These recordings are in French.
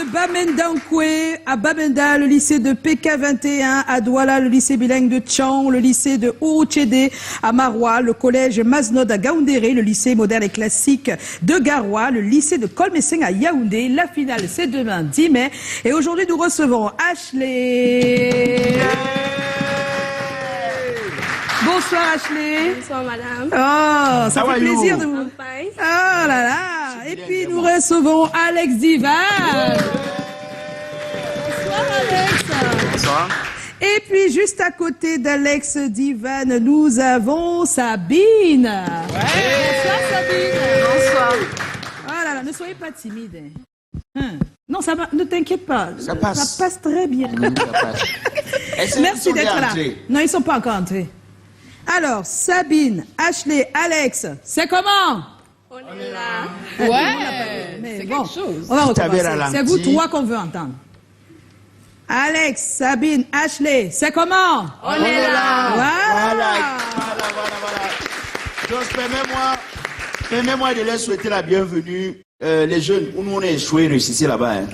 de Bamenda-Nkwe, à Bamenda, le lycée de PK21, à Douala, le lycée bilingue de Tchang, le lycée de Ourouchede, à Maroua, le collège Maznod à Gaoundéré, le lycée moderne et classique de Garoua, le lycée de Kolmesseng à Yaoundé. La finale, c'est demain, 10 mai. Et aujourd'hui, nous recevons Ashley. Bonsoir Ashley. Bonsoir madame. Oh, ça fait plaisir de vous. Oh là là. Et puis nous recevons Alex Divan. Bonsoir Alex. Bonsoir. Et puis juste à côté d'Alex Divan, nous avons Sabine. Bonsoir Sabine. Bonsoir. Oh là là, ne soyez pas timide. Non, ça va, ne t'inquiète pas. Ça passe. Ça passe très bien. Ça Merci d'être là. Non, ils ne sont pas encore entrés. Alors, Sabine, Ashley, Alex, c'est comment? On est là. Ouais, mais c'est bon, quelque chose. on va recommencer. ralenti. C'est vous trois qu'on veut entendre. Alex, Sabine, Ashley, c'est comment? On est là. Voilà. Donc, permets-moi de leur souhaiter la bienvenue. Les jeunes, où nous on est échoués, réussissez là-bas. Hein.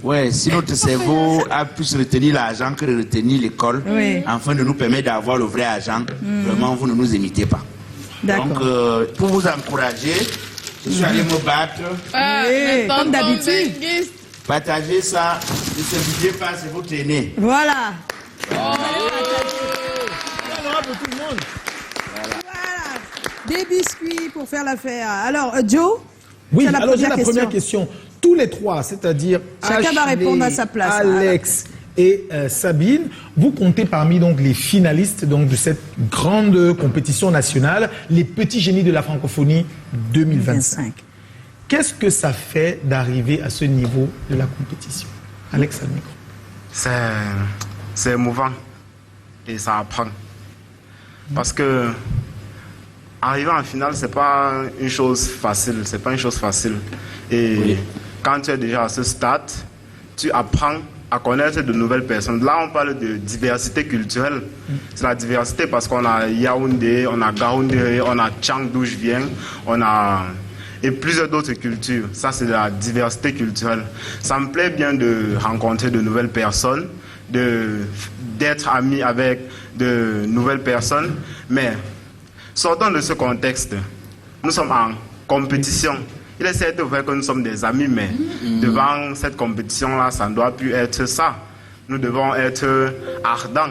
Ouais, si notre cerveau a plus retenu l'argent que de retenir l'école, Oui. afin de nous permettre d'avoir le vrai argent, vraiment, vous ne nous imitez pas. D'accord. Donc, pour vous encourager, je suis allé me battre. Oui, comme d'habitude. Partagez ça, ne se videz pas, c'est votre aîné. Voilà. Oh. Voilà. Des biscuits pour faire l'affaire. Alors, Joe? Oui, c'est la alors j'ai première la première question. Tous les trois, c'est-à-dire Chacun va répondre à sa place. Alex et Sabine, vous comptez parmi donc les finalistes donc de cette grande compétition nationale, les petits génies de la francophonie 2025. Qu'est-ce que ça fait d'arriver à ce niveau de la compétition? Alex, à le micro. C'est émouvant et ça apprend. Parce que arriver en finale, c'est pas une chose facile. C'est pas une chose facile. Et quand tu es déjà à ce stade, tu apprends à connaître de nouvelles personnes. Là, on parle de diversité culturelle. C'est la diversité parce qu'on a Yaoundé, on a Gaoundé, on a Tchang d'où je viens, on a et plusieurs d'autres cultures. Ça, c'est de la diversité culturelle. Ça me plaît bien de rencontrer de nouvelles personnes, d'être ami avec de nouvelles personnes, mais sortons de ce contexte. Nous sommes en compétition. Il est certes vrai que nous sommes des amis, mais devant cette compétition-là, ça ne doit plus être ça. Nous devons être ardents.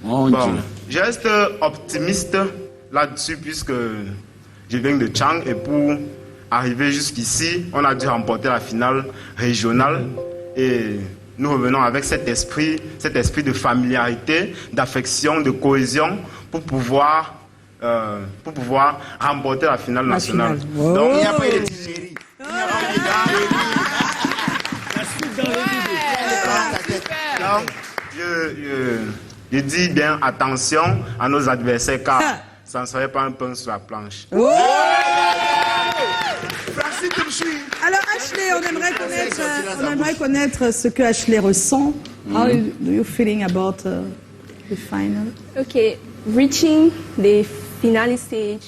Bon, je reste optimiste là-dessus puisque je viens de Tchang et pour arriver jusqu'ici, on a dû remporter la finale régionale et nous revenons avec cet esprit de familiarité, d'affection, de cohésion pour pouvoir remporter la finale nationale. Wow. Donc, il n'y a pas de tigerie. Donc, je dis bien attention à nos adversaires car ça ne serait pas un pain sur la planche. Oh. Alors Ashley, on aimerait connaître ce que Ashley ressent. How do you feeling about the final? Okay, reaching the finale stage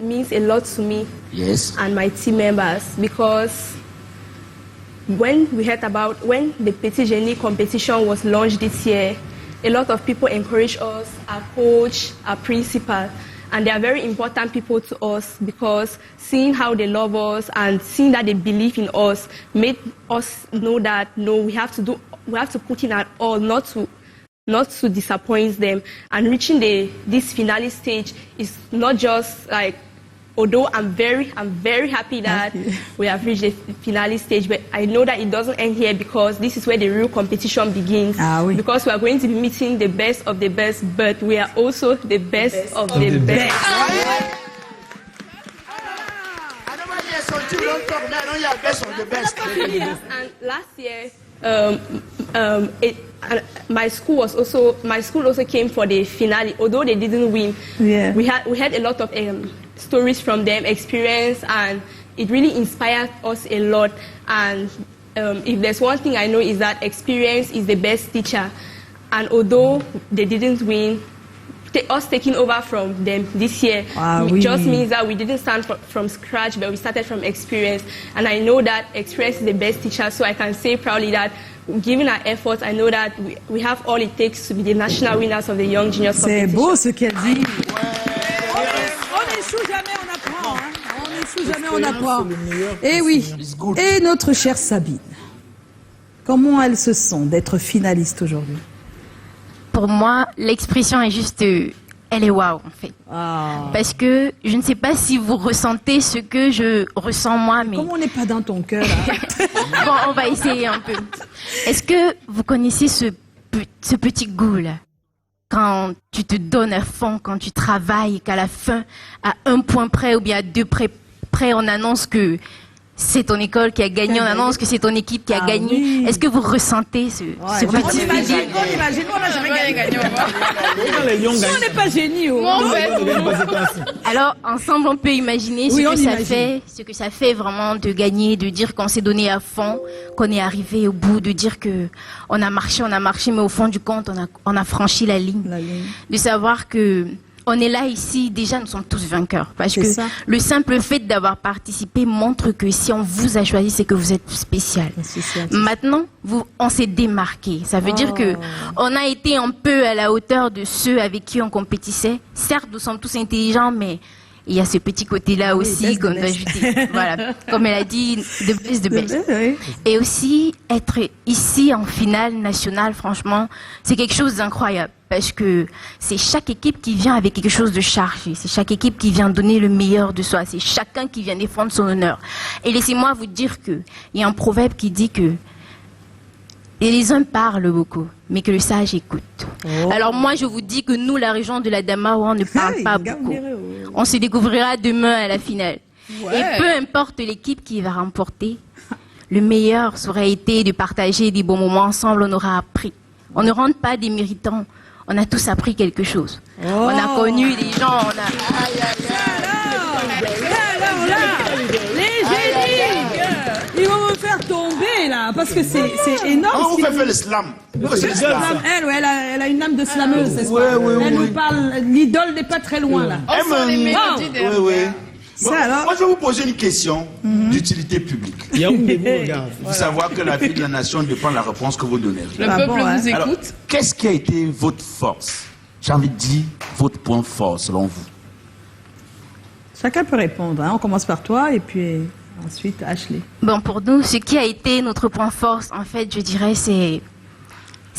means a lot to me and my team members because when the Petit Génie competition was launched this year, a lot of people encouraged us, our coach, our principal, and they are very important people to us because seeing how they love us and seeing that they believe in us made us know that we have to put in our all not to disappoint them. And reaching this finale stage is not just like, although I'm very happy that we have reached the finale stage, but I know that it doesn't end here because this is where the real competition begins. Oui. Because we are going to be meeting the best of the best, but we are also the best of the best. And last year, my school also came for the finale. Although they didn't win, we had a lot of stories from them, experience, and it really inspired us a lot. And if there's one thing I know is that experience is the best teacher. And although they didn't win, us taking over from them this year just means that we didn't start from scratch, but we started from experience. And I know that experience is the best teacher, so I can say proudly that given our efforts, I know that we have all it takes to be the national winners of the Young Juniors competition. C'est beau ce qu'elle dit. On n'échoue jamais, on apprend. Hein. On n'échoue jamais, on apprend. Et oui. Et notre chère Sabine, comment elle se sent d'être finaliste aujourd'hui? Pour moi, l'expression est juste, elle est waouh en fait. Parce que je ne sais pas si vous ressentez ce que je ressens moi, mais... Comment on n'est pas dans ton cœur là? Bon, on va essayer un peu. Est-ce que vous connaissez ce petit goût là? Quand tu te donnes à fond, quand tu travailles, qu'à la fin, à 1 point près ou bien à 2 près, on annonce que c'est ton école qui a gagné, on annonce que c'est ton équipe qui a gagné. Oui. Est-ce que vous ressentez ce petit... On imagine, on n'a jamais gagné. On n'est pas génie. Alors, ensemble, on peut imaginer ce que ça fait vraiment de gagner, de dire qu'on s'est donné à fond, qu'on est arrivé au bout, de dire que on a marché, mais au fond du compte, on a franchi la ligne. De savoir que on est là ici, déjà nous sommes tous vainqueurs. Parce que le simple fait d'avoir participé montre que si on vous a choisi, c'est que vous êtes spécial. Maintenant, on s'est démarqué. Ça veut dire que on a été un peu à la hauteur de ceux avec qui on compétissait. Certes, nous sommes tous intelligents, mais il y a ce petit côté-là aussi qu'on doit ajouter. Voilà, comme elle a dit, the best. Et aussi, être ici en finale nationale, franchement, c'est quelque chose d'incroyable. Parce que c'est chaque équipe qui vient avec quelque chose de chargé. C'est chaque équipe qui vient donner le meilleur de soi. C'est chacun qui vient défendre son honneur. Et laissez-moi vous dire qu'il y a un proverbe qui dit que les uns parlent beaucoup, mais que le sage écoute. Alors moi, je vous dis que nous, la région de la Damawa, on ne parle pas beaucoup. On se découvrira demain à la finale. Et peu importe l'équipe qui va remporter, le meilleur aurait été de partager des bons moments ensemble. On aura appris. On ne rentre pas des méritants. On a tous appris quelque chose. On a connu des gens, on a... Alors là, les génies, ils vont me faire tomber là, parce que c'est énorme. On vous fait le slam. Elle a une âme de slameuse, c'est ça? Elle nous parle, l'idole n'est pas très loin là. Moi, je vais vous poser une question d'utilité publique. Vous savoir que la vie de la nation dépend de la réponse que vous donnez. Le peuple vous écoute. Alors, qu'est-ce qui a été votre force? J'ai envie de dire votre point fort selon vous. Chacun peut répondre. Hein. On commence par toi et puis ensuite Ashley. Bon, pour nous, ce qui a été notre point fort, en fait, je dirais, c'est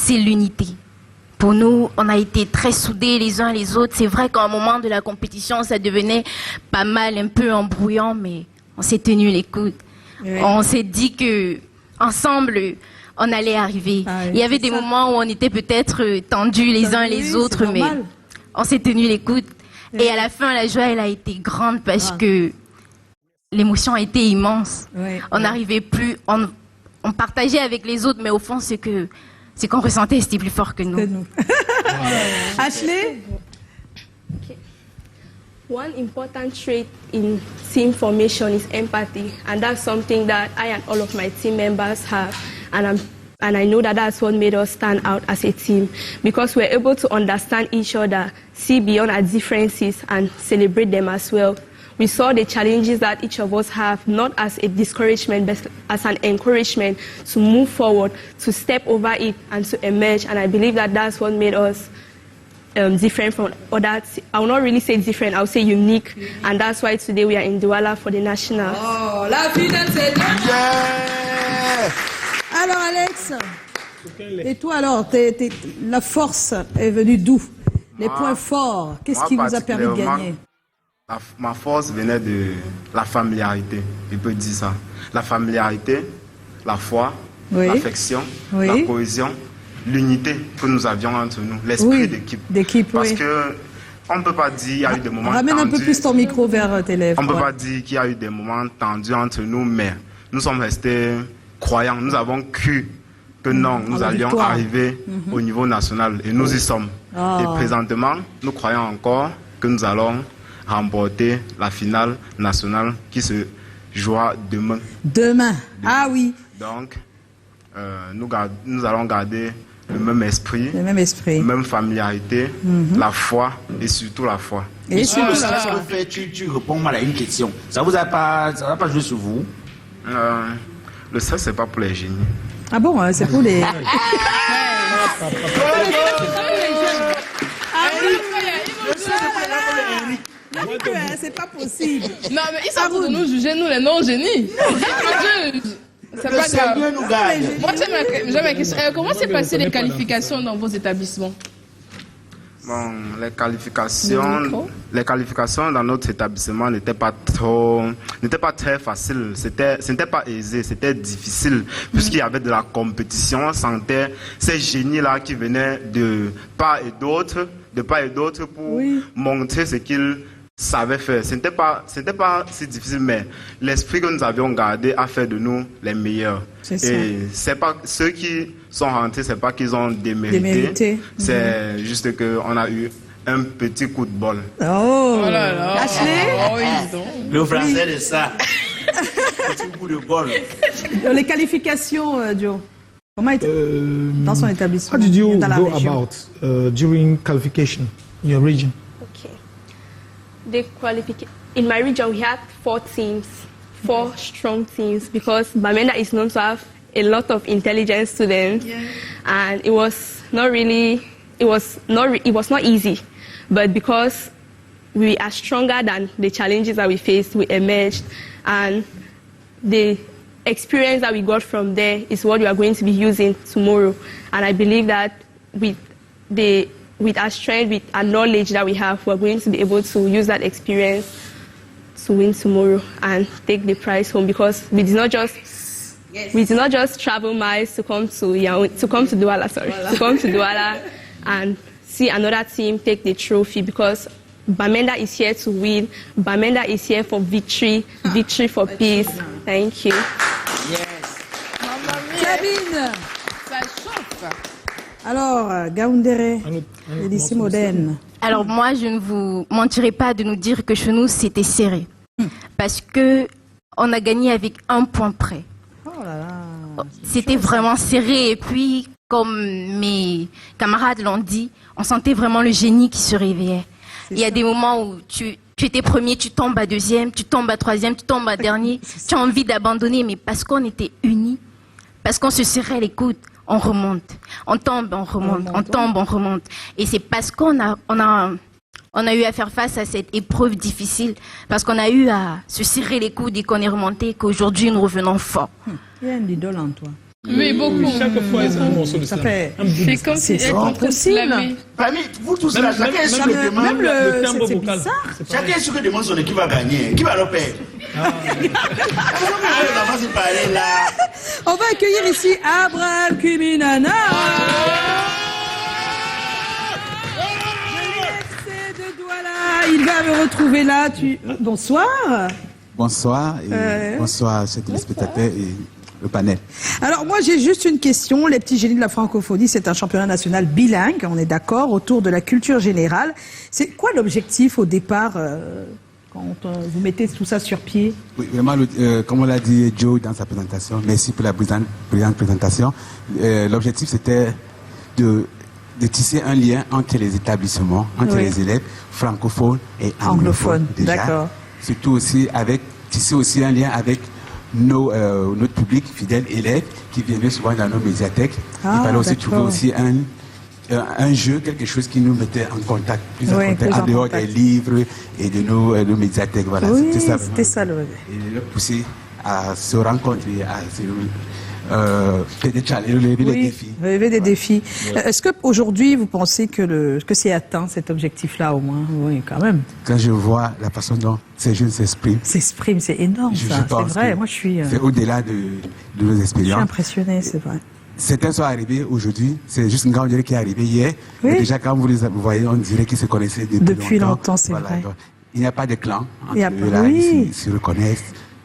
l'unité. Pour nous, on a été très soudés les uns les autres. C'est vrai qu'à un moment de la compétition, ça devenait pas mal, un peu embrouillant, mais on s'est tenu les coudes. On s'est dit que ensemble, on allait arriver. Il y avait des moments où on était peut-être tendus les uns les autres, mais on s'est tenu les coudes. Et à la fin, la joie, elle a été grande parce que l'émotion a été immense. On n'arrivait plus, on partageait avec les autres, mais au fond, c'est qu'on ressentait, c'était plus fort que nous. Ashley? One important trait in team formation is empathy, and that's something that I and all of my team members have, and I know that that's what made us stand out as a team, because we're able to understand each other, see beyond our differences, and celebrate them as well. We saw the challenges that each of us have, not as a discouragement, but as an encouragement to move forward, to step over it, and to emerge. And I believe that that's what made us different from others. I will not really say different, I will say unique. And that's why today we are in Douala for the Nationals. Oh, la finale, c'est Alors, Alex, et toi alors, la force est venue d'où? Les points forts, qu'est-ce qui vous a permis de gagner? Ma force venait de la familiarité, je peux dire ça. La familiarité, la foi, l'affection, la cohésion, l'unité que nous avions entre nous, l'esprit d'équipe. Parce que on ne peut pas dire qu'il y a eu des moments tendus. Ramène un peu plus ton micro vers tes lèvres. On ne peut pas dire qu'il y a eu des moments tendus entre nous, mais nous sommes restés croyants. Nous avons cru que non, nous allions arriver au niveau national et nous y sommes. Et présentement, nous croyons encore que nous allons remporter la finale nationale qui se jouera demain. Demain, ah oui. Donc, nous allons garder le même esprit, même familiarité, la foi et surtout la foi. Et sur le stress que fait, tu réponds mal à une question. Ça va pas jouer sur vous? Le stress, c'est pas pour les génies. Ah bon, c'est pour les... C'est pas possible. Non, mais ils sont pour nous juger, nous les non-génies. C'est pas grave. Moi, j'ai ma question. Comment s'est passé les qualifications dans vos établissements? Bon, les qualifications dans notre établissement n'étaient pas très faciles. Ce n'était pas aisé, c'était difficile, puisqu'il y avait de la compétition. On sentait ces génies-là qui venaient de part et d'autre pour montrer ce qu'ils savaient faire. Ce n'était pas si difficile, mais l'esprit que nous avions gardé a fait de nous les meilleurs. Et c'est pas ceux qui sont rentrés, c'est pas qu'ils ont démérité. C'est juste qu'on a eu un petit coup de bol. Oh là là. Ashley, le français de ça. Petit coup de bol. Les qualifications, Joe. Comment était dans son établissement? How did you dans la go région? about during qualification in your region? The in my region, we had 4 teams, 4 strong teams, because Bamenda is known to have a lot of intelligent students, and it was not easy, but because we are stronger than the challenges that we faced, we emerged, and the experience that we got from there is what we are going to be using tomorrow. And I believe that with our strength, with our knowledge that we have, we're going to be able to use that experience to win tomorrow and take the prize home, because we did not just travel miles to come to Douala and see another team take the trophy, because Bamenda is here to win. Bamenda is here for victory for peace. Thank you. Yes. Sabine. Ça chauffe. Alors, Gaoundéré, le lycée moderne. Alors moi, je ne vous mentirai pas de nous dire que chez nous, c'était serré. Parce que on a gagné avec 1 point près. Oh là là. C'était vraiment serré. Et puis, comme mes camarades l'ont dit, on sentait vraiment le génie qui se réveillait. Il y a des moments où tu étais premier, tu tombes à deuxième, tu tombes à troisième, tu tombes à dernier. Tu as envie d'abandonner, mais parce qu'on était unis, parce qu'on se serrait les coudes, on remonte. On tombe, on remonte. On tombe, on remonte. Et c'est parce qu'on a eu à faire face à cette épreuve difficile, parce qu'on a eu à se serrer les coudes et qu'on est remonté, qu'aujourd'hui nous revenons fort. Il y a une idole en toi. Oui, beaucoup. Chaque fois, c'est un morceau de Ça slam. fait... C'est comme si elle contre slammer. Parmi vous tous là, chacun est sûr que demande. Même le timbre c'est vocal. bizarre. Chacun est sûr que demande son équipe va gagner. Qui va le perdre? On va se parler là. On va accueillir ici Abraham Kuminana. De Douala. Il va me retrouver là. Bonsoir. Bonsoir et bonsoir chers téléspectateurs et le panel. Alors moi j'ai juste une question. Les petits génies de la francophonie, c'est un championnat national bilingue, on est d'accord, autour de la culture générale. C'est quoi l'objectif au départ quand vous mettez tout ça sur pied? Oui, vraiment, comme on l'a dit Joe dans sa présentation, merci pour la brillante présentation. L'objectif c'était de tisser un lien entre les établissements, entre les élèves francophones et anglophones. D'accord. Surtout aussi tisser aussi un lien avec notre public fidèle élèves qui viennent souvent dans nos médiathèques. Il fallait aussi trouver aussi un jeu, quelque chose qui nous mettait en contact, en dehors des livres et de nos médiathèques. Voilà, oui, c'était ça le et le pousser à se rencontrer, à relever des défis. Est-ce qu'aujourd'hui, vous pensez que c'est atteint, cet objectif-là, au moins? Oui, quand même. Quand je vois la façon dont ces jeunes s'expriment, c'est énorme, ça. C'est vrai, moi je suis... C'est au-delà de nos expériences. Je suis impressionnée, c'est vrai. Certains sont arrivés aujourd'hui, c'est juste une grande qui est arrivée hier. Mais déjà, quand vous les voyez, on dirait qu'ils se connaissaient depuis longtemps. C'est vrai. Donc, il n'y a pas de clan. Ils se reconnaissent.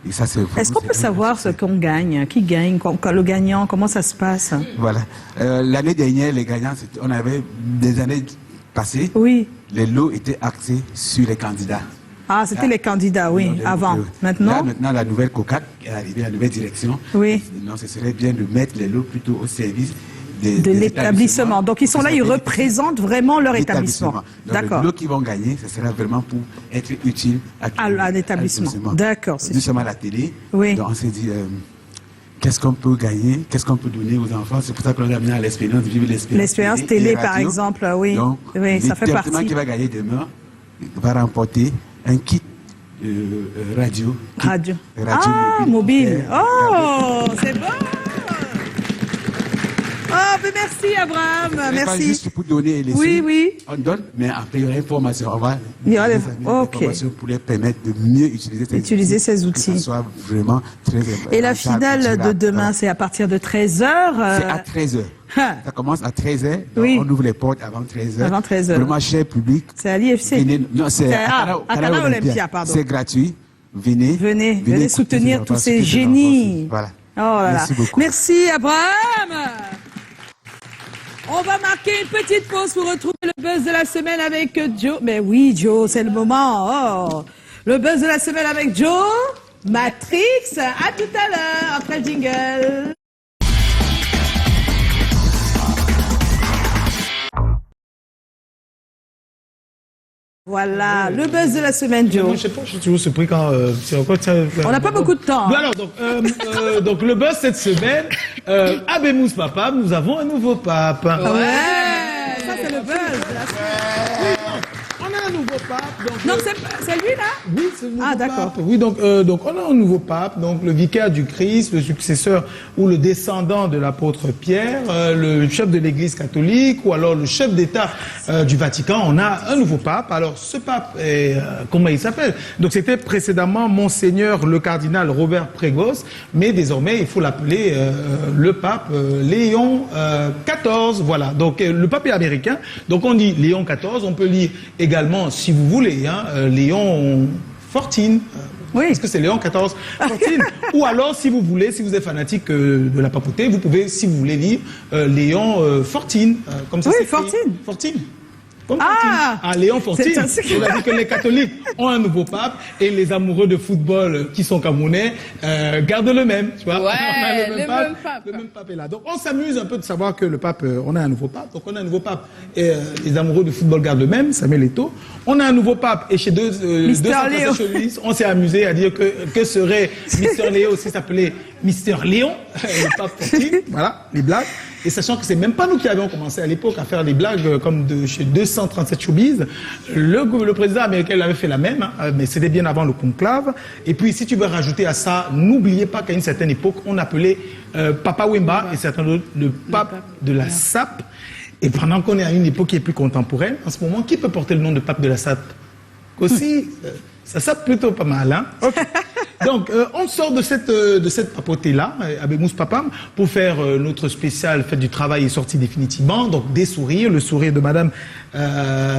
Est-ce qu'on peut savoir ce qu'on gagne? Qui gagne? Le gagnant, comment ça se passe? Voilà. L'année dernière, les gagnants, on avait des années passées. Oui. Les lots étaient axés sur les candidats. Ah, c'était les candidats, oui, avant. Maintenant, la nouvelle COCAC est arrivée, la nouvelle direction. Oui. Non, ce serait bien de mettre les lots plutôt au service de l'établissement. Donc, ils sont là, ils représentent vraiment leur établissement. D'accord. Les lots qui vont gagner, ce sera vraiment pour être utile à l'établissement. D'accord, c'est sûr. Nous sommes à la télé. Oui. Donc, on s'est dit, qu'est-ce qu'on peut gagner, qu'est-ce qu'on peut donner aux enfants. C'est pour ça qu'on a amené à l'expérience, vivre l'expérience. L'expérience télé, par exemple, oui. Donc, oui, ça fait partie. Qui va gagner demain va remporter un kit radio. Radio mobile. Oh, c'est bon. Oh, mais merci Abraham, merci. Juste pour donner les oui. On donne, mais après il y aura l'information. On va informations pour les permettre de mieux utiliser ces outils. Que ça soit vraiment très important. Et la finale de demain, c'est à partir de 13h. C'est à 13h. Ça commence à 13h. Oui. On ouvre les portes avant 13h. Avant 13h. Vraiment, cher public. C'est à l'IFC. Non, c'est à Canal Olympia, pardon. C'est gratuit. Venez soutenir tous ces génies. Voilà. Oh là là. Merci beaucoup. Merci Abraham. On va marquer une petite pause pour retrouver le buzz de la semaine avec Joe. Mais oui, Joe, c'est le moment. Oh. Le buzz de la semaine avec Joe. Matrix. À tout à l'heure après le jingle. Voilà, le buzz de la semaine, Joe. Moi, je sais pas, je suis toujours surpris quand... on n'a pas beaucoup de temps. Alors, donc le buzz cette semaine, Abemous Papa, nous avons un nouveau pape. Ouais, ça c'est le buzz de la semaine. On a un nouveau pape. Donc, non, c'est lui là? Oui, c'est le nouveau pape. D'accord. Oui, donc on a un nouveau pape, donc le vicaire du Christ, le successeur ou le descendant de l'apôtre Pierre, le chef de l'Église catholique ou alors le chef d'État du Vatican. On a un nouveau pape. Alors ce pape, comment il s'appelle? Donc c'était précédemment Monseigneur le cardinal Robert Pregos, mais désormais il faut l'appeler le pape Léon XIV. Voilà. Donc le pape est américain. Donc on dit Léon XIV. On peut lire également, si vous voulez, Léon XIV. Oui. Est-ce que c'est Léon XIV? Ou alors, si vous voulez, si vous êtes fanatique de la papauté, vous pouvez, si vous voulez, lire Léon XIV. Comme ça, oui, XIV. Léon Fortine. On a dit que les catholiques ont un nouveau pape et les amoureux de football qui sont camerounais gardent le même. Tu vois, ouais, le même pape est là. Donc on s'amuse un peu de savoir que le pape, on a un nouveau pape. Donc on a un nouveau pape et les amoureux de football gardent le même, Samuel Eto'o. On a un nouveau pape et chez deux spécialistes, on s'est amusé à dire que serait Mister Léo si s'appelait Mister Léon, le pape Fortine. Voilà, les blagues. Et sachant que c'est même pas nous qui avions commencé à l'époque à faire des blagues comme chez 237 Showbiz, le président américain avait fait la même, mais c'était bien avant le conclave. Et puis si tu veux rajouter à ça, n'oubliez pas qu'à une certaine époque, on appelait Papa Wemba et certains d'autres le pape de la SAP. Et pendant qu'on est à une époque qui est plus contemporaine, en ce moment, qui peut porter le nom de pape de la SAP? Aussi, ça sape plutôt pas mal, hein? Okay. Donc, on sort de cette papauté-là, Abemous Papa, pour faire notre spécial Fête du Travail est sorti définitivement. Donc, des sourires, le sourire de Madame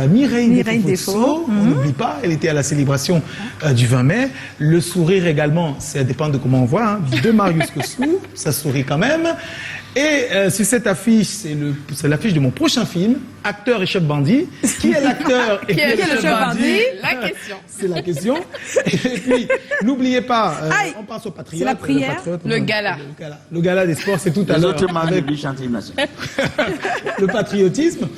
Mireille Desfaux. On n'oublie pas, elle était à la célébration du 20 mai. Le sourire également, ça dépend de comment on voit, hein, de Marius Kossou, ça sourit quand même. Et sur cette affiche, c'est l'affiche de mon prochain film, Acteur et chef bandit. Qui est l'acteur et qui est le chef bandit? La question. C'est la question. Et puis, n'oubliez pas, on passe au patriote. C'est la prière. Le gala. Le gala des sports, c'est tout à l'heure. Le patriotisme.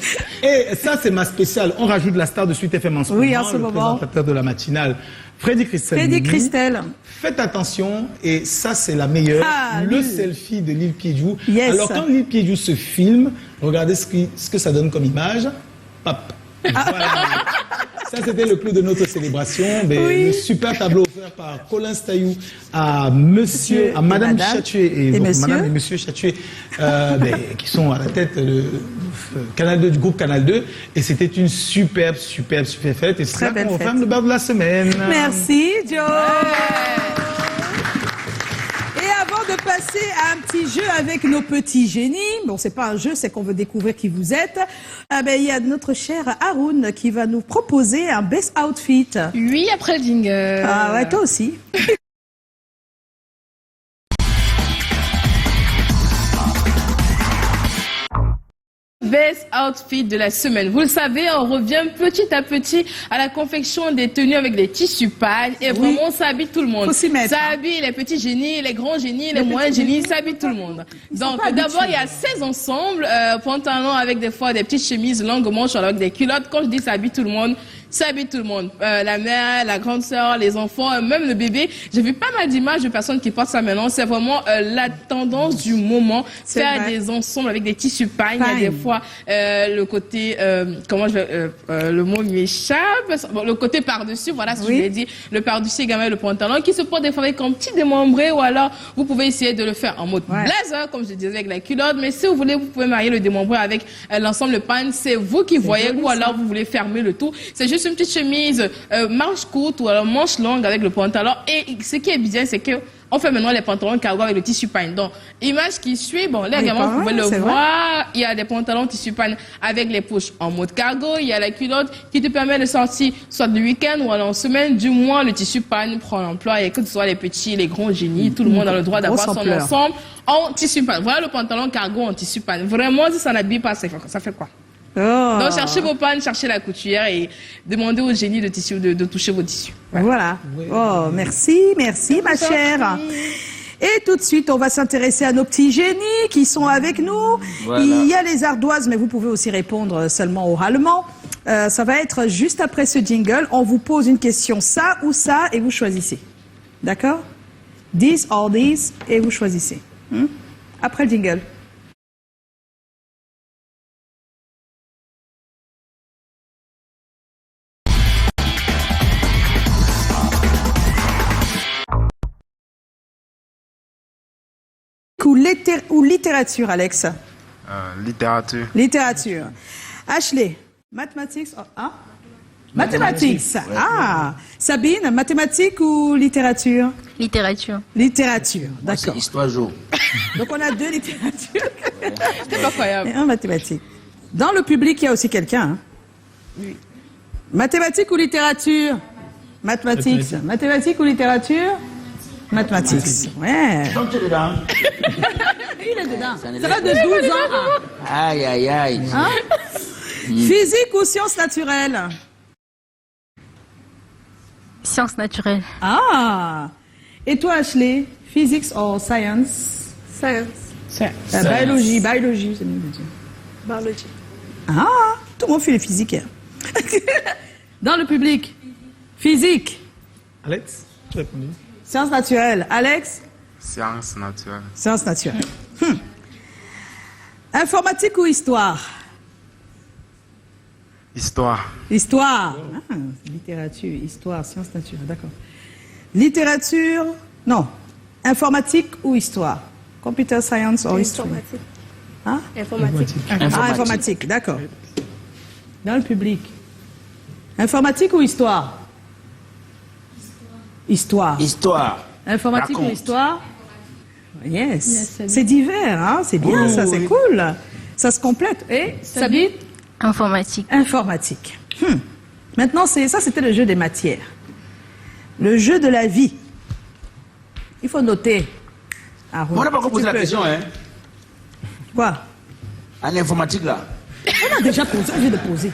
Et ça, c'est ma spéciale. On rajoute la star de Suite FM en ce moment. Oui, en ce moment. Le présentateur de la matinale, Freddy Christel. Freddy Christel. Faites attention, et ça, c'est la meilleure. Le selfie de Lil Piedjou. Yes. Alors, quand Lil Piedjou se filme, regardez ce que ça donne comme image. Pape. Voilà. Ça, c'était le clou de notre célébration. Mais le super tableau offert par Colin Staillou à Madame Chatué et Madame et Monsieur Chatué, qui sont à la tête de Canal 2, du groupe Canal 2. Et c'était une superbe fête. Et c'est là qu'on referme le bar de la semaine. Merci, Joe. De passer à un petit jeu avec nos petits génies. Bon, c'est pas un jeu, c'est qu'on veut découvrir qui vous êtes. Il y a notre cher Haroun qui va nous proposer un best outfit. Oui, après le jingle. Ah ouais, toi aussi. best outfit de la semaine. Vous le savez, on revient petit à petit à la confection des tenues avec des tissus pagnes et vraiment ça habille tout le monde. Ça habille les petits génies, les grands génies, les moyens génies, ça habille tout le monde. Donc d'abord il y a 16 ensembles, pantalons avec des fois des petites chemises longues manches avec des culottes. Quand je dis ça habille tout le monde, ça habille tout le monde. La mère, la grande sœur, les enfants, même le bébé. J'ai vu pas mal d'images de personnes qui portent ça maintenant. C'est vraiment la tendance du moment. Faire des ensembles avec des tissus pagnes. Il y a des fois le côté, le mot m'échappe. Bon, le côté par-dessus, voilà ce que je l'ai dit. Le par-dessus également le pantalon qui se porte des fois avec un petit démembré ou alors vous pouvez essayer de le faire en mode blazer, comme je disais avec la culotte. Mais si vous voulez, vous pouvez marier le démembré avec l'ensemble de pagne. C'est vous qui voyez ou alors vous voulez fermer le tout. C'est juste une petite chemise manche courte ou alors manche longue avec le pantalon. Et ce qui est bien, c'est que on fait maintenant les pantalons cargo avec le tissu pagne. Donc, image qui suit, bon, là également, vous pouvez le voir. Il y a des pantalons tissu pagne avec les poches en mode cargo. Il y a la culotte qui te permet de sortir soit le week-end ou alors en semaine. Du moins, le tissu pagne prend l'emploi. Et que ce soit les petits, les grands génies, tout le monde a le droit d'avoir son ensemble en tissu pagne. Voilà le pantalon cargo en tissu pagne. Vraiment, si ça n'habille pas, ça fait quoi? Donc cherchez vos pannes, cherchez la couturière et demandez au génie de toucher vos tissus. Voilà. Oh, merci ma chère. Et tout de suite, on va s'intéresser à nos petits génies qui sont avec nous. Voilà. Il y a les ardoises, mais vous pouvez aussi répondre seulement oralement. Ça va être juste après ce jingle. On vous pose une question, ça ou ça, et vous choisissez. D'accord? This or this, et vous choisissez. Après le jingle. Ou littérature, Alex? Littérature. Littérature. Ashley, mathématiques? Mathématiques. Ah, Sabine, mathématiques ou littérature? Littérature. Littérature, d'accord. Histoire jour. Donc on a 2 littératures. C'est incroyable. Et 1 mathématique. Dans le public, il y a aussi quelqu'un. Hein? Oui. Mathématiques ou littérature? Mathématiques. Mathématiques ou littérature? Mathématiques. Ouais. Donc tu es dedans. Il est dedans. Ça va de 12 ans à... Aïe, aïe, aïe. Hein? Physique ou sciences naturelles? Sciences naturelles. Ah. Et toi, Ashley? Physics or science? Science. Biologie, c'est mieux de dire. Biologie. Ah, tout le monde fait les physiques. Hein. Dans le public, physique. Alex, tu as répondu. Sciences naturelles. Alex? Sciences naturelles. Sciences naturelles. Informatique ou histoire? Histoire. Histoire. Ah, littérature, histoire, sciences naturelles, d'accord. Littérature, non. Informatique ou histoire? Computer science or history? Informatique. Hein? Informatique. Ah, informatique, d'accord. Dans le public. Informatique ou histoire? Histoire. Histoire. Informatique Raconte. ou histoire? Yes. C'est divers, hein? C'est bien ça, c'est cool. Ça se complète. Et Sabine? Informatique. Informatique. Maintenant, c'était le jeu des matières. Le jeu de la vie. Il faut noter. On n'a pas encore posé la question, hein? Quoi? En informatique, là. On a déjà posé, on vient de poser.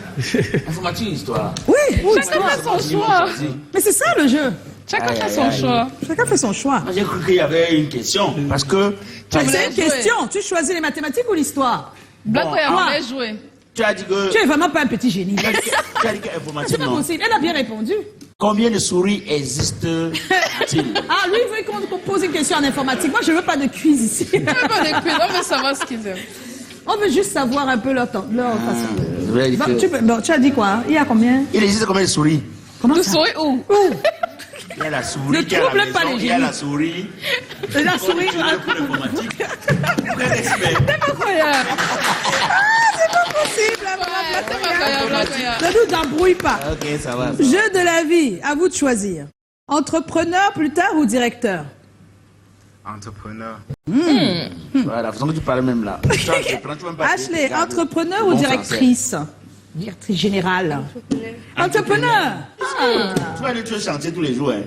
Informatique, histoire. Oui, Chacun fait son choix. mais c'est ça le jeu. Chacun fait son choix. Chacun fait son choix. Moi, j'ai cru qu'il y avait une question. Parce que. C'est une question. Tu choisis les mathématiques ou l'histoire? Black Oya voulait jouer. Tu as dit que. Tu es vraiment pas un petit génie. Tu as dit qu'informatique, C'est pas non. possible. Elle a bien répondu. Combien de souris existent-t-il? Ah, lui, il veut qu'on pose une question en informatique. Moi, je veux pas de quiz ici. On veut pas de quiz, on veut savoir ce qu'ils aiment. On veut juste savoir un peu leur façon de... Bon, tu as dit quoi? Il y a combien? Il existe combien de souris? Comment Nous ça? souris où? Il y a la souris Ne qui est à la trouble maison, pas les il y a génies. la souris. La souris. Pour l'informatique. Très respect. Incroyable. C'est pas possible. Ouais, c'est incroyable. Ne nous embrouille pas. Ok, ça va. Jeu de la vie. À vous de choisir. Entrepreneur plus tard ou directeur? Entrepreneur. Voilà, la façon que tu parles même là. Ashley, entrepreneur ou directrice? Directrice générale. Entrepreneur. Tu vas aller tuer chantier tous les jours. Hein.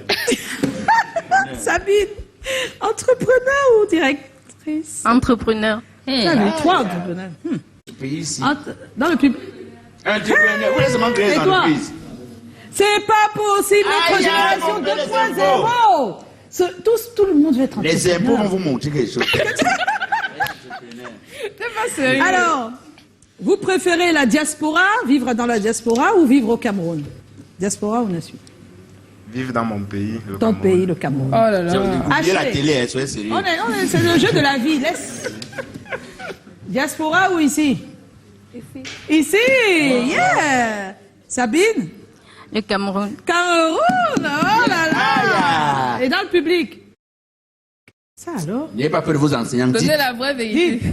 Sabine, entrepreneur ou directrice? Entrepreneur. Toi, entrepreneur. pays ici. Dans le public. Entrepreneur, vous laissez-moi créer une entreprise. C'est pas possible, notre génération 2.0. Tout le monde va être entrepreneur. Les impôts vont vous montrer quelque chose. C'est pas sérieux. Alors, vous préférez la diaspora, vivre dans la diaspora ou vivre au Cameroun? Diaspora ou nation? Vivre dans mon pays, le Ton Cameroun. pays, le Cameroun. Oh là là. Oubliez la télé, soyez sérieux. C'est le jeu de la vie, laisse. Diaspora ou ici? Ici, yeah. Sabine? Le Cameroun. Cameroun, oh là là. Et dans le public? Ça alors? N'ayez pas peur de vos enseignants. Donnez la vraie vérité. Dites.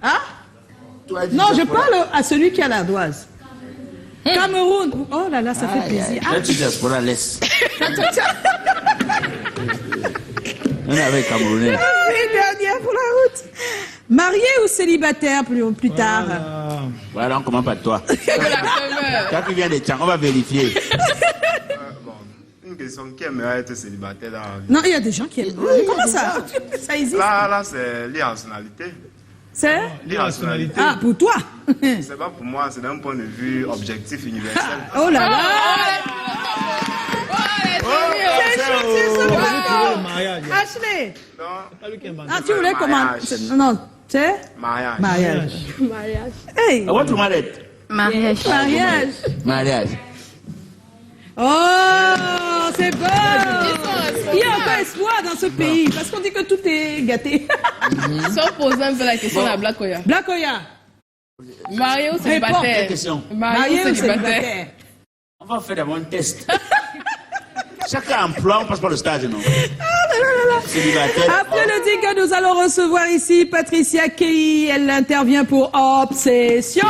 Hein? Non, je parle à celui qui a l'ardoise. Cameroun. Oh là là, ça fait plaisir. Là, tu diaspora, laisse. On est avec Camerounais. Une dernière pour la route. Marié ou célibataire plus tard? Voilà, on commence par toi. Quand tu viens des Tchang, on va vérifier. Une question, qui aimerait être célibataire dans la vie? Non, il y a des gens qui aiment. Comment ça? Ça existe? Là, c'est l'irrationalité. C'est? L'irrationalité. Ah, pour toi? C'est pas pour moi, c'est d'un point de vue objectif, universel. Oh là là! Ashley! Ah, tu voulais comment? Non, c'est? Mariage. Mariage. Hey! What you married? Mariage. Mariage. Mariage. Oh, c'est bon! Il y a encore espoir dans ce pays, parce qu'on dit que tout est gâté. Sans poser un peu la question à Blakoya. Blakoya! Marié ou célibataire? Marié ou célibataire? On va faire d'abord un test. Chaque emploi, on passe par le stage, non? Après le dit que nous allons recevoir ici Patricia Kei, elle intervient pour Obsession.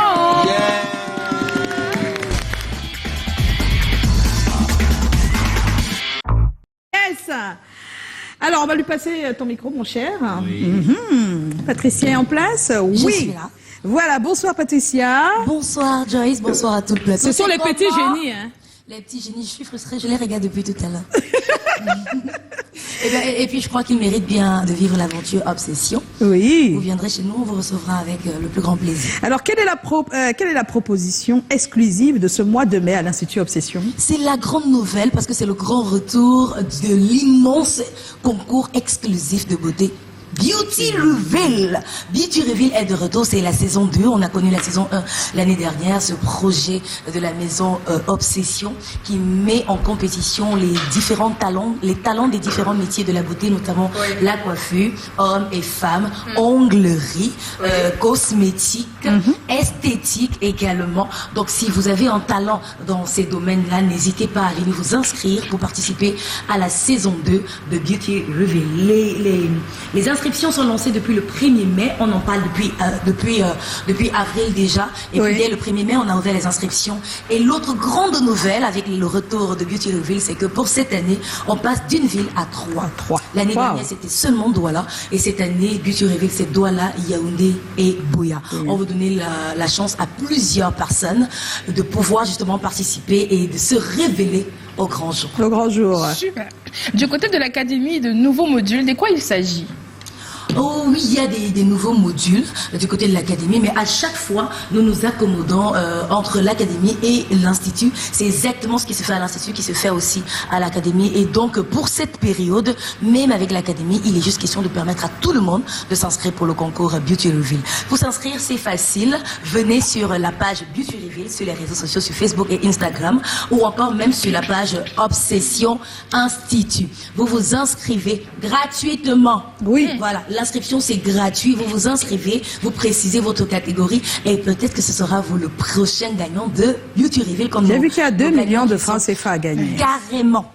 Yes. Alors, on va lui passer ton micro, mon cher. Oui. Patricia est en place? Oui. Je suis là. Voilà, bonsoir Patricia. Bonsoir Joyce, bonsoir à tout le plateau. Ce sont les petits génies, hein? Les petits génies, je suis frustrée, je les regarde depuis tout à l'heure. Et puis je crois qu'ils méritent bien de vivre l'aventure Obsession. Oui. Vous viendrez chez nous, on vous recevra avec le plus grand plaisir. Alors, quelle est la proposition exclusive de ce mois de mai à l'Institut Obsession? C'est la grande nouvelle parce que c'est le grand retour de l'immense concours exclusif de beauté. Beauty Reveal. Beauty Reveal est de retour, c'est la saison 2. On a connu la saison 1 l'année dernière, ce projet de la maison Obsession qui met en compétition les différents talents, les talents des différents métiers de la beauté, notamment la coiffure, hommes et femmes, onglerie, cosmétique, esthétique également. Donc si vous avez un talent dans ces domaines-là, n'hésitez pas à aller vous inscrire pour participer à la saison 2 de Beauty Reveal. Les inscriptions sont lancées depuis le 1er mai. On en parle depuis avril déjà. Et puis dès le 1er mai, on a ouvert les inscriptions. Et l'autre grande nouvelle avec le retour de Beauty Reveal, c'est que pour cette année, on passe d'une ville à 3. L'année dernière, c'était seulement Douala. Et cette année, Beauty Reveal, c'est Douala, Yaoundé et Buea. On va donner la chance à plusieurs personnes de pouvoir justement participer et de se révéler au grand jour. Le grand jour. Super. Du côté de l'académie, de nouveaux modules, de quoi il s'agit? Oh oui, il y a des nouveaux modules du côté de l'académie, mais à chaque fois, nous nous accommodons entre l'académie et l'institut. C'est exactement ce qui se fait à l'institut qui se fait aussi à l'académie. Et donc, pour cette période, même avec l'académie, il est juste question de permettre à tout le monde de s'inscrire pour le concours Beauty Reveal. Pour s'inscrire, c'est facile. Venez sur la page Beauty Reveal sur les réseaux sociaux, sur Facebook et Instagram, ou encore même sur la page Obsession Institut. Vous vous inscrivez gratuitement. Oui. Voilà. L'inscription, c'est gratuit. Vous vous inscrivez, vous précisez votre catégorie et peut-être que ce sera vous le prochain gagnant de Beauty Reveal. J'ai vu qu'il y a 2 millions de francs CFA à gagner. Carrément.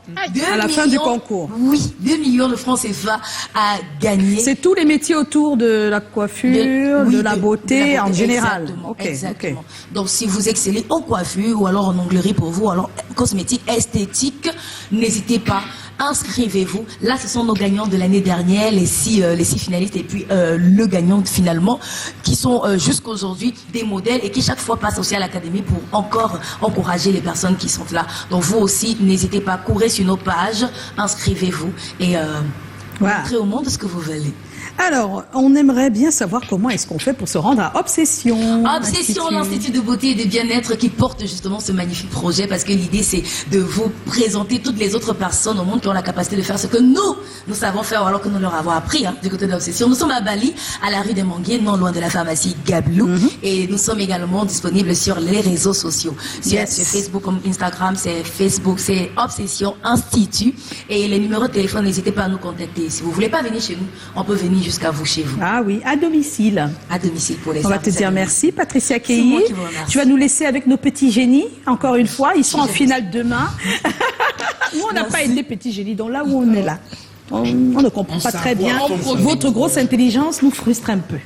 À la fin du concours. Oui, 2 millions de francs CFA à gagner. C'est tous les métiers autour de la coiffure, de la beauté en général. Exactement. Donc, si vous excellez en coiffure ou alors en onglerie pour vous, alors cosmétique, esthétique, n'hésitez pas. Inscrivez-vous. Là, ce sont nos gagnants de l'année dernière, les six finalistes et puis le gagnant finalement, qui sont jusqu'aujourd'hui des modèles et qui chaque fois passent aussi à l'académie pour encore encourager les personnes qui sont là. Donc vous aussi, n'hésitez pas, courez sur nos pages, inscrivez-vous et montrez au monde ce que vous valez. Alors, on aimerait bien savoir comment est-ce qu'on fait pour se rendre à Obsession. Obsession, l'Institut de beauté et de bien-être qui porte justement ce magnifique projet, parce que l'idée c'est de vous présenter toutes les autres personnes au monde qui ont la capacité de faire ce que nous savons faire, alors que nous leur avons appris du côté d'Obsession. Nous sommes à Bali, à la rue des Manguiers, non loin de la pharmacie Gablou, et nous sommes également disponibles sur les réseaux sociaux. Sur Facebook comme Instagram, c'est Facebook, c'est Obsession Institut, et les numéros de téléphone, n'hésitez pas à nous contacter. Si vous voulez pas venir chez nous, on peut venir jusqu'à vous chez vous. Ah oui, à domicile. À domicile pour les On va te dire merci, Patricia Kei. Moi qui vous remercie. Tu vas nous laisser avec nos petits génies, encore une fois. Ils sont en finale demain. Nous, on n'a pas été petits génies, donc là où on est là. On ne comprend pas très bien. Votre grosse intelligence nous frustre un peu.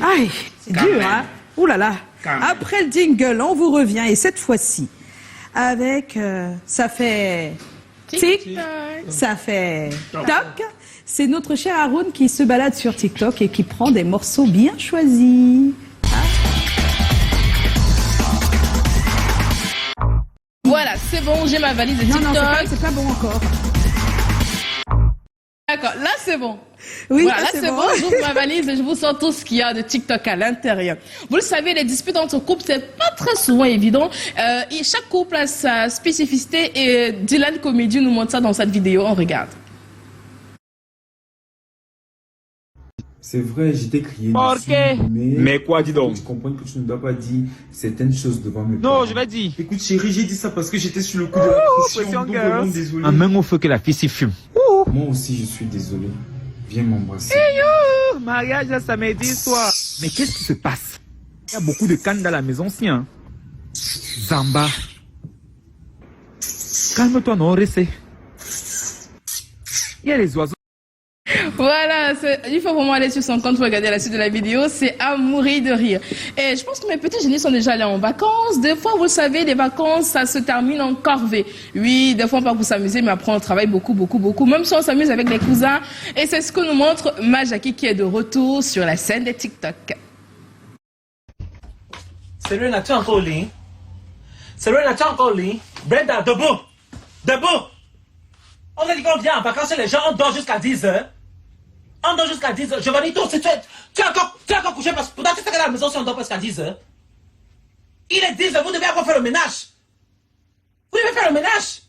Aïe, c'est dur, hein? Ouh là là. Après le jingle, on vous revient, et cette fois-ci, avec, ça fait tic, ça fait toc. C'est notre cher Haroun qui se balade sur TikTok et qui prend des morceaux bien choisis. Voilà, c'est bon, j'ai ma valise de TikTok. Non, c'est pas bon encore. D'accord, là c'est bon. Oui, voilà, là c'est bon. J'ouvre ma valise et je vous sors tout ce qu'il y a de TikTok à l'intérieur. Vous le savez, les disputes entre couples, c'est pas très souvent évident. Et chaque couple a sa spécificité et Dylan Comedy nous montre ça dans cette vidéo. On regarde. C'est vrai, j'étais crié dessus, mais quoi, dis donc? Je comprends que tu ne dois pas dire certaines choses devant mes parents. Non, je vais dire. Écoute chérie, j'ai dit ça parce que j'étais sur le coup de la pression, donc vraiment désolé. Un main au feu que la fille s'y fume. Moi aussi, je suis désolé. Viens m'embrasser. Hey yo, mariage à samedi soir. Mais qu'est-ce qui se passe? Il y a beaucoup de cannes dans la maison, si, hein. Zamba. Calme-toi, non, restez. Il y a les oiseaux. Voilà, il faut vraiment aller sur son compte pour regarder la suite de la vidéo, c'est à mourir de rire. Et je pense que mes petits génies sont déjà allés en vacances. Des fois, vous savez, les vacances, ça se termine en corvée. Oui, des fois, pas pour s'amuser, mais après, on travaille beaucoup, même si on s'amuse avec les cousins. Et c'est ce que nous montre Majaki qui est de retour sur la scène des TikTok. Sérieux, n'as-tu encore lit? Sérieux, n'as-tu encore lit? Brenda, debout! Debout! On a dit qu'on vient en vacances chez les gens, on dort jusqu'à 10h. On dort jusqu'à 10h. Je vais dire tout, tu es encore couché parce que pourtant tu fais que à la maison si on dort presque à 10h. Il est 10h, vous devez encore faire le ménage. Vous devez faire le ménage.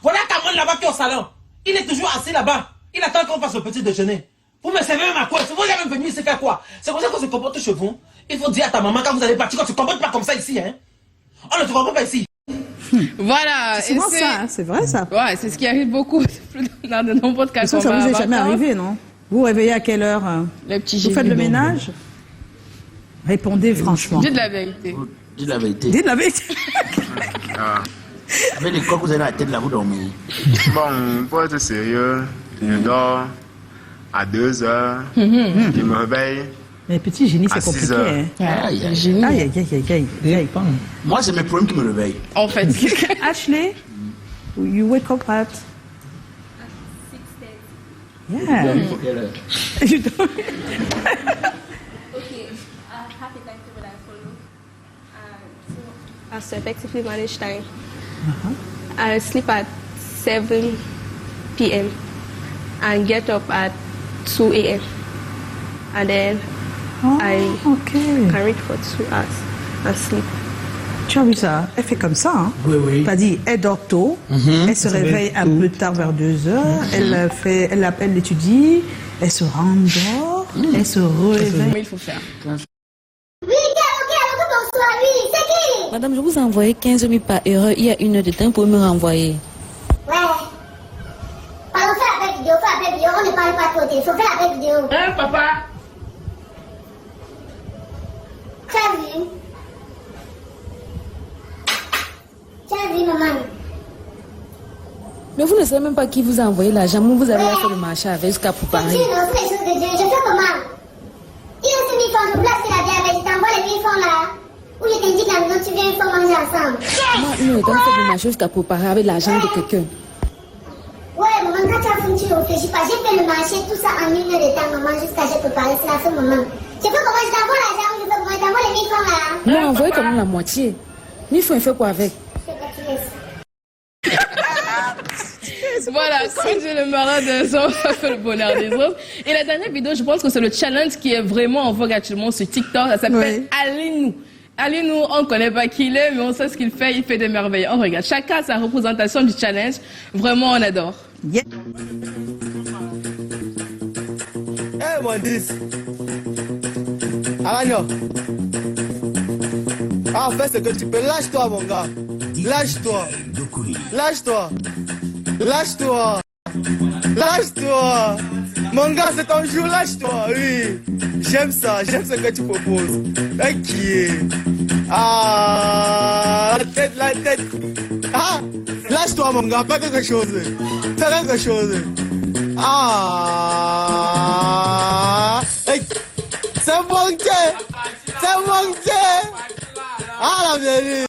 Voilà Cameron là-bas qui est au salon. Il est toujours assis là-bas. Il attend qu'on fasse le petit déjeuner. Vous me servez même à quoi? Vous êtes même venu ici faire quoi? C'est comme ça qu'on se comporte chez vous. Il faut dire à ta maman quand vous allez partir, qu'on ne se comporte pas comme ça ici. Hein? On ne se comporte pas ici. Voilà. C'est souvent ça, hein, c'est vrai ça. Ouais, c'est ce qui arrive beaucoup dans de nombreux cas. Ça vous est jamais arrivé, non? Vous réveillez à quelle heure? Les petits Vous faites le ménage? Répondez franchement. Dites la vérité. Dites la vérité. Dites la vérité. Avec les coques, vous avez la tête là, vous dormez. Bon, pour être sérieux, je dors à 2h, je me réveille. Les petits génies, c'est compliqué. Aïe. Moi, c'est mes problèmes qui me réveillent. En fait. Ashley, you wake up at 6:30. Yeah. You don't. Okay, half the time table I follow. So as to effectively manage time, I sleep at 7 p.m. and get up at 2 a.m. and then I can read for 2 hours and sleep. Tu as vu ça? Elle fait comme ça. Hein? Oui. T'as dit, elle dort tôt, elle se réveille un peu tard vers 2 heures, elle appelle, étudie, elle se rendort, elle se réveille. Mais il faut faire. Madame, je vous ai envoyé 15 000 par erreur il y a 1 heure de temps pour me renvoyer. Ouais. Parlons faire avec vidéo, on ne parle pas trop au téléphone, faire avec vidéo. Hein, papa? Tu as vu, maman? Mais vous ne savez même pas qui vous a envoyé l'argent. Vous avez fait le marché avec jusqu'à préparer. Je fais les choses de Dieu, je fais comment? Il reste 1000 francs, je place la bière, je t'envoie les 1000 francs là. Ou je t'indique la maison, tu viens, il faut manger ensemble. Moi, nous, on fait le marché jusqu'à préparer avec l'argent de quelqu'un. Ouais, maman, quand tu as fini, tu ne réfléchis pas. J'ai fait le marché, tout ça en 1 heure de temps, maman, jusqu'à j'ai préparé cela à ce moment. Je fais comment? Je t'envoie l'argent, je fais comment? Je t'envoie les 1000 francs là. Non, envoyez quand même la moitié. 1000 francs, il fait quoi avec? Voilà, quand j'ai le malheur des hommes, ça fait le bonheur des autres. Et la dernière vidéo, je pense que c'est le challenge qui est vraiment en vogue actuellement sur TikTok. Ça s'appelle Allez-nous. Allez-nous, on ne connaît pas qui il est, mais on sait ce qu'il fait des merveilles. On regarde, chacun a sa représentation du challenge. Vraiment, on adore. Hey, Mandis. Aragno. Ah, fais ce que tu peux. Lâche-toi, mon gars. Lâche-toi. Lâche-toi. Lâche-toi. Lâche-toi. Mon gars, c'est ton jour. Lâche-toi. Oui. J'aime ça. J'aime ce que tu proposes. Ok. Ah, la tête, la tête. Ah, lâche-toi, mon gars. Fais quelque chose. Fais quelque chose. Ah. Hey. C'est manqué. C'est manqué. Ah, la vérité.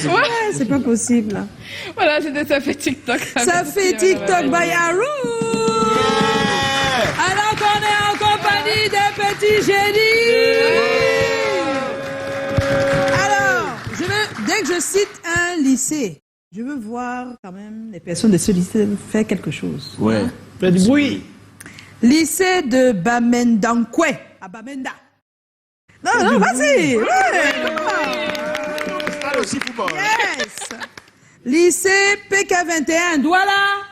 Ouais, c'est pas possible. Voilà, ça fait TikTok. Ça fait TikTok by Arou. Alors qu'on est en compagnie des petits génies. Alors, dès que je cite un lycée, je veux voir quand même les personnes de ce lycée faire quelque chose. Ouais. Fais du bruit. Lycée de Bamendankwe, à Bamenda. Non, vas-y. Aussi football. Yes. Lycée PK21, Douala.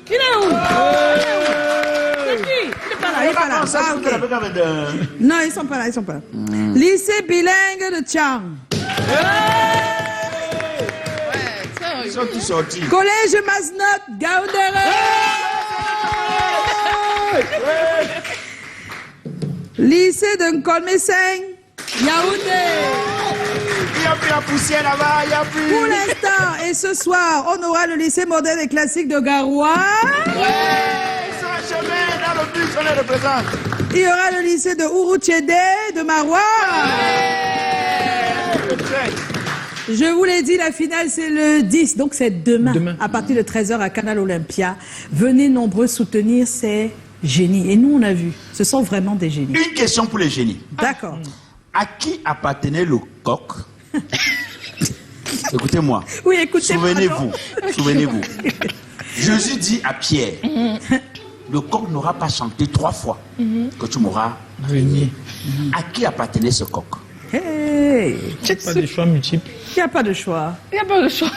Il est où? C'est qui? Il n'est pas là, il n'est pas là. Ah, okay. Non, ils sont pas là, ils sont pas là. Lycée bilingue de Tchang. Ils sont tous sortis. Collège Masnot, Gaoundéré. Lycée de Nkolmeseng, Yaoundé. Il n'y a plus la poussière là-bas, il n'y a plus. Pour l'instant, et ce soir, on aura le lycée moderne et classique de Garoua. Ouais, sur un chemin, dans le bus, on les représente. Il y aura le lycée de Ourou-Tchédé, de Maroua. Je vous l'ai dit, la finale, c'est le 10, donc c'est demain, à partir de 13h à Canal Olympia. Venez nombreux soutenir ces génies. Et nous, on a vu, ce sont vraiment des génies. Une question pour les génies. D'accord. À qui appartenait le coq? Écoutez-moi. Oui, écoutez-moi. Souvenez-vous. Jésus dit à Pierre, le coq n'aura pas chanté 3 fois que tu m'auras régné. À qui appartenait ce coq? Hey. Il n'y a pas de choix multiples. Il n'y a pas de choix. Il n'y a pas de choix.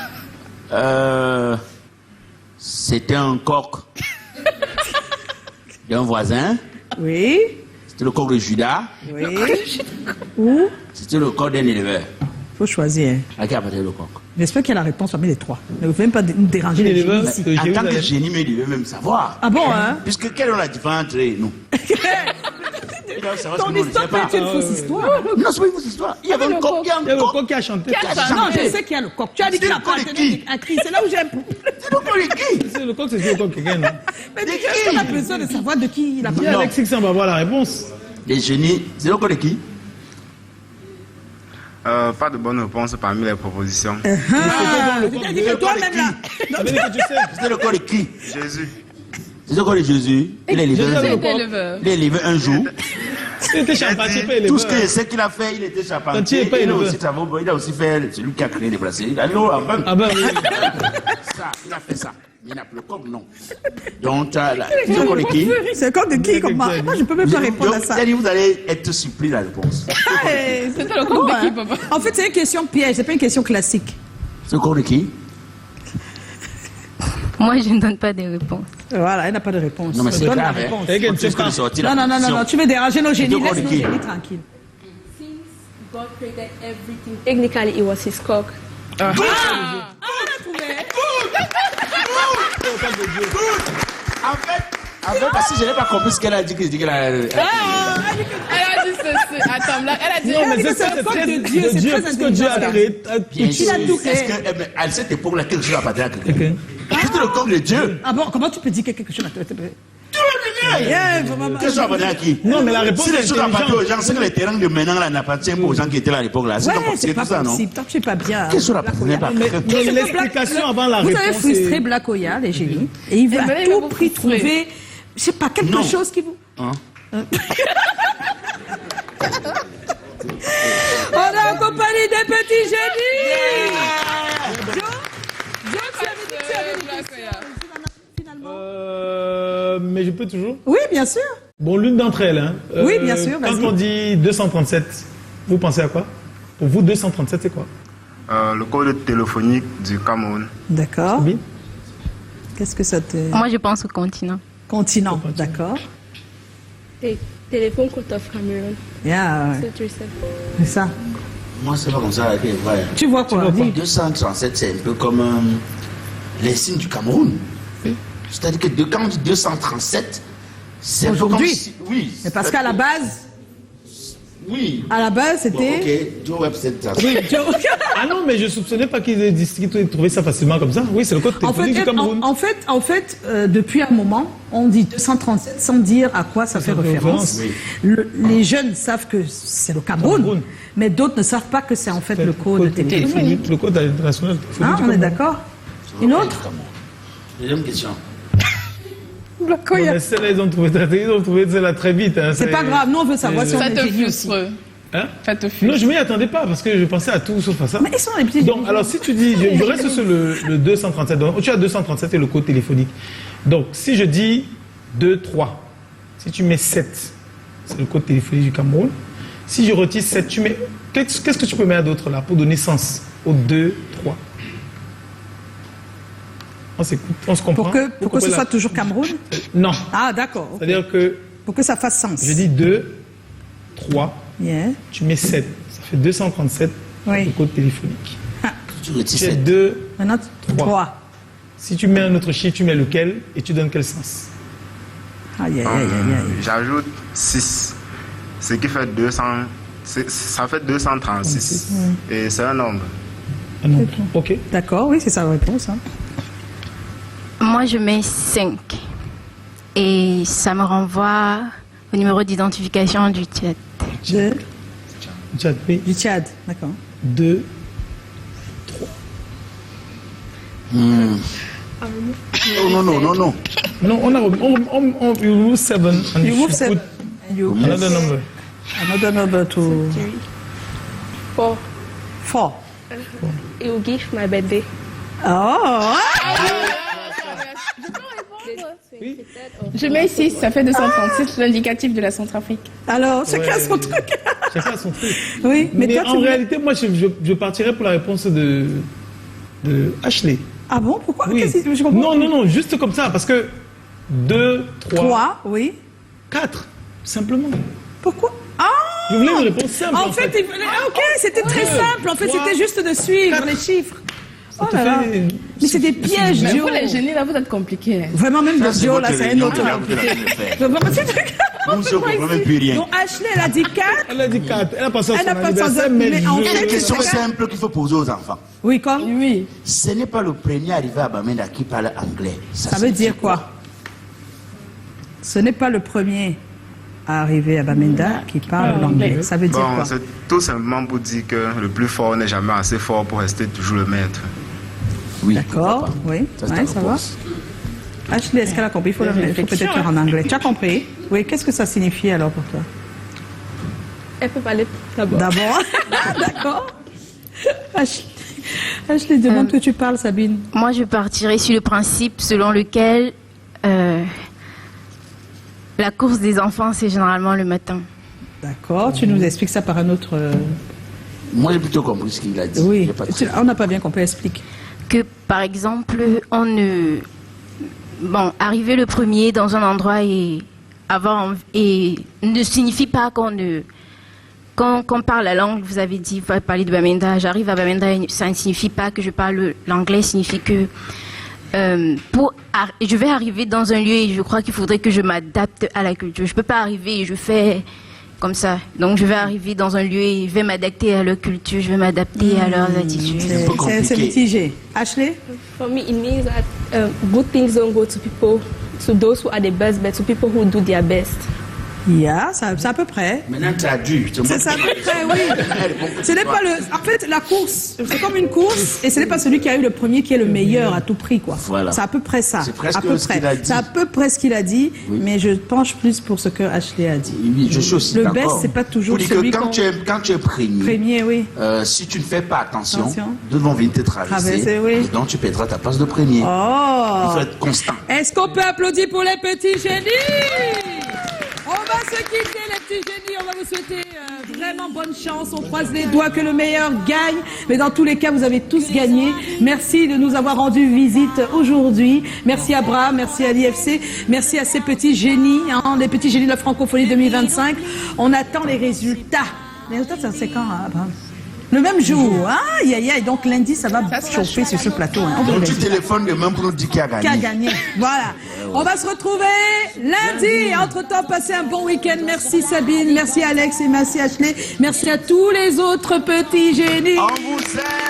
C'était un coq d'un voisin. Oui. C'était le coq de Judas. Oui. Ou c'était le coq d'un éleveur. Il faut choisir. À qui appartenait le coq? J'espère qu'il y a la réponse parmi les 3. Ne vous faites même pas nous déranger les génies ici. En tant que génie, mais il devait même savoir. Ah bon, hein? Puisque quelle est la différence entre nous? Ton histoire peut être une fausse histoire. Non, c'est pas une fausse histoire. Il y avait un coq qui a chanté. Non, je sais qu'il y a le coq. Tu as dit qu'il a appartenu à qui? C'est là où j'aime. C'est le coq de qui? C'est le coq, c'est le coq quelqu'un, non? Mais est-ce qu'on a besoin de savoir de qui il a parlé? Alexis, on va voir la réponse. Les génies, c'est le coq de qui? Pas de bonne réponse parmi les propositions. C'était toi-même là. C'était le corps de qui? Jésus. C'est le corps de Jésus. Il est élevé un jour. Il était charpentier, pas éleveur. Tout ce que je sais qu'il a fait, il était charpentier. Il a aussi fait celui qui a créé les bracelets. Il a dit, oh, ah ben oui. Ça, il a fait ça. Il n'a plus le coq, non. Donc, c'est le corps de qui? C'est le corps de qui? Moi, je ne peux même pas répondre à ça. Vous allez être surpris de la réponse. C'était le corps de qui, papa? En fait, c'est une question piège, c'est pas une question classique. C'est le corps de qui? Moi, je ne donne pas de réponse. Voilà, elle n'a pas de réponse. Non, mais c'est grave, Non, tu veux déranger nos génies, laisse nos génies tranquilles. Since God created everything, technically it was his cock. On a trouvé. En fait, parce que je n'ai pas compris ce qu'elle a dit, qu'elle a... Elle a dit ceci. Attends, là, elle a dit... Non, mais c'est le coq de Dieu, c'est très intelligent. Que Dieu a créé. Il a tout créé. Est-ce qu'à cette époque-là, quelque chose appartenait à quelqu'un? C'était le coq de Dieu. Ah bon, comment tu peux dire que quelque chose appartenait à quelqu'un? Quelque chose appartenait à qui? Non, mais la réponse si les choses appartiennent aux gens, c'est que les terrains de maintenant là n'appartiennent pas aux gens qui étaient là à l'époque là. C'est pas possible. Tant que tu es pas bien. Quelque chose appartenait pas. Mais l'explication avant la réponse. Vous avez frustré Black Oya, les génies, et il veut à tout prix trouver, je sais pas, quelque chose qui vous. On est en compagnie des petits génies. Joe, tu avais dit que tu avais une question. peut toujours? Oui, bien sûr. Bon, l'une d'entre elles. Hein. Oui, bien sûr. Quand on dit 237, vous pensez à quoi? Pour vous, 237, c'est quoi? Le code téléphonique du Cameroun. D'accord. Qu'est-ce que ça te... Moi, je pense au continent. Continent, d'accord. Téléphone code of Cameroun. Yeah. C'est ça. Moi, c'est pas comme ça avec les voix. Tu vois quoi? 237, c'est un peu comme les signes du Cameroun. C'est-à-dire que quand on dit 237, c'est aujourd'hui. Si, oui. Mais parce qu'à la base. Oui. À la base, c'était. Ok, Joe Webster. Oui, ah non, mais je ne soupçonnais pas qu'ils aient trouvé ça facilement comme ça. Oui, c'est le code téléphonique du Cameroun. En fait, depuis un moment, on dit 237 sans dire à quoi ça fait référence. Oui. Les jeunes savent que c'est le Cameroun, mais d'autres ne savent pas que c'est en fait le code téléphonique. Le code international téléphonique. Ah, on est d'accord. Une autre? Deuxième question. Celle-là, ils ont trouvé celle-là très vite. Hein. C'est pas grave, nous on veut savoir si on est génie aussi. Hein? Non, je m'y attendais pas parce que je pensais à tout sauf à ça. Mais ils sont les petits. Donc, alors si tu dis, je reste sur le 237. Donc, tu as 237 et le code téléphonique. Donc, si je dis 2, 3, si tu mets 7, c'est le code téléphonique du Cameroun. Si je retire 7, tu mets. Qu'est-ce que tu peux mettre d'autre là pour donner sens au 2, 3? On s'écoute, on se comprend. Pour que ce soit toujours Cameroun? Non. Ah, d'accord. Okay. C'est-à-dire que... Pour que ça fasse sens. Je dis 2, 3, tu mets 7. Ça fait 237 le code téléphonique. Ah. Tu mets 2, 3. Si tu mets un autre chiffre, tu mets lequel et tu donnes quel sens? J'ajoute 6. Ce qui fait 200... Ça fait 236. Et c'est un nombre. Un nombre, ok. D'accord, oui, c'est sa réponse. Hein. Moi, je mets 5. Et ça me renvoie au numéro d'identification du Tchad. Du Tchad, d'accord. 2, 3. Non. Non, on you move 7 and you move 7. Another number. Another number to... 4. 4. It will give my birthday. Oh! Oui. Je mets 6, ça fait 236, l'indicatif de la Centrafrique. Alors, chacun son truc. Chacun son truc. Oui, mais toi, en réalité, moi, je partirais pour la réponse de Ashley. Ah bon? Pourquoi? Oui. Non, juste comme ça, parce que 2, 3, oui. 4, simplement. Pourquoi? Ah! Je voulais une réponse simple. En fait, ok, c'était très simple. En fait, c'était juste de suivre les chiffres. Oh là là. Mais c'est des pièges, mais Joe. vous les génies là, vous êtes compliqués. Vraiment, même le Joe là, c'est un autre compliqué. Donc Ashley, elle a dit 4. Elle a dit 4. Elle a passé son anniversaire, mais en fait, une question simple qu'il faut poser aux enfants. Oui, comme? Oui. Ce n'est pas le premier arrivé à Bamenda qui parle anglais. Ça veut dire quoi? Ce n'est pas le premier arrivé à Bamenda qui parle l'anglais. Ça veut dire quoi? C'est tout simplement pour dire que le plus fort n'est jamais assez fort pour rester toujours le maître. Oui. D'accord, oui, ça va. Ashley, est-ce qu'elle a compris? Il faut peut-être faire en anglais. Tu as compris? Oui, qu'est-ce que ça signifie alors pour toi? Elle peut parler d'abord. D'abord? D'accord. Ashley, demande que tu parles, Sabine. Moi, je partirais sur le principe selon lequel la course des enfants, c'est généralement le matin. D'accord, tu nous expliques ça par un autre... Moi, j'ai plutôt compris ce qu'il a dit. Oui, on n'a pas bien compris, explique. Que, par exemple, arriver le premier dans un endroit et ne signifie pas qu'on parle la langue. Vous avez dit, vous parler de Bamenda. J'arrive à Bamenda, ça ne signifie pas que je parle l'anglais, signifie que je vais arriver dans un lieu et je crois qu'il faudrait que je m'adapte à la culture. Je ne peux pas arriver et je fais comme ça. Donc je vais arriver dans un lieu et je vais m'adapter à leur culture, je vais m'adapter à leurs attitudes. C'est mitigé. Ashley? For me, it means that good things don't go to those who are the best, but to people who do their best. c'est à peu près. Maintenant, tu as dû. C'est à peu près, oui. Ce n'est pas le... En fait, la course, c'est comme une course, et ce n'est pas celui qui a eu le premier qui est le meilleur à tout prix, quoi. Voilà. C'est à peu près ça. C'est presque ce qu'il a dit. C'est à peu près ce qu'il a dit, mais je penche plus pour ce que Ashley a dit. Oui, je suis aussi le d'accord. best, c'est pas toujours celui quand tu es premier, oui. Si tu ne fais pas attention, deux vont venir te traverser, oui. et donc tu perdras ta place de premier. Oh. Il faut être constant. Est-ce qu'on peut applaudir pour les petits génies? On va se quitter, les petits génies. On va vous souhaiter vraiment bonne chance. On croise les doigts que le meilleur gagne. Mais dans tous les cas, vous avez tous gagné. Merci de nous avoir rendu visite aujourd'hui. Merci à Bra, merci à l'IFC, merci à ces petits génies, les petits génies de la francophonie 2025. On attend les résultats. Les résultats, c'est quand, Abraham? Le même jour, aïe, donc lundi, ça va chauffer sur ce plateau. Donc tu téléphones demain pour nous dire qui a gagné. Qui a gagné, voilà. On va se retrouver lundi. Entre-temps, passez un bon week-end. Merci Sabine, merci Alex et merci Ashley. Merci à tous les autres petits génies. On vous aime.